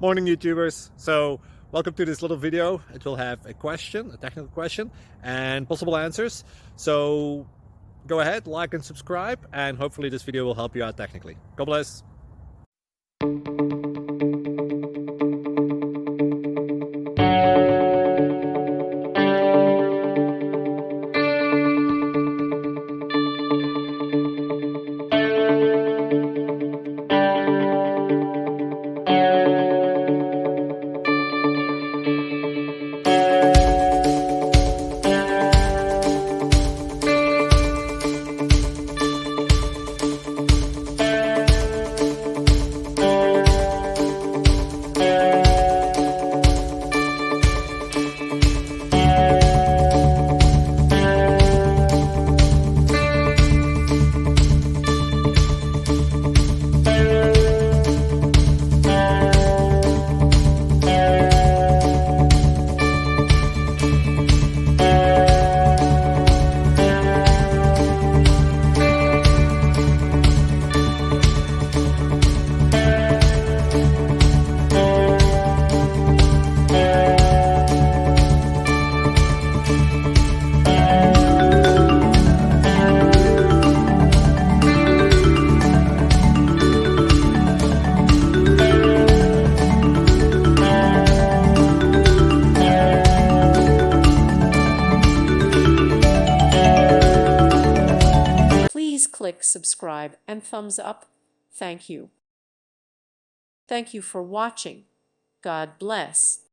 Morning YouTubers. So welcome to this little video. It will have a question, a technical question, and possible answers. So go ahead, like and subscribe, and hopefully this video will help you out technically. God bless. Please click subscribe and thumbs up. Thank you. Thank you for watching. God bless.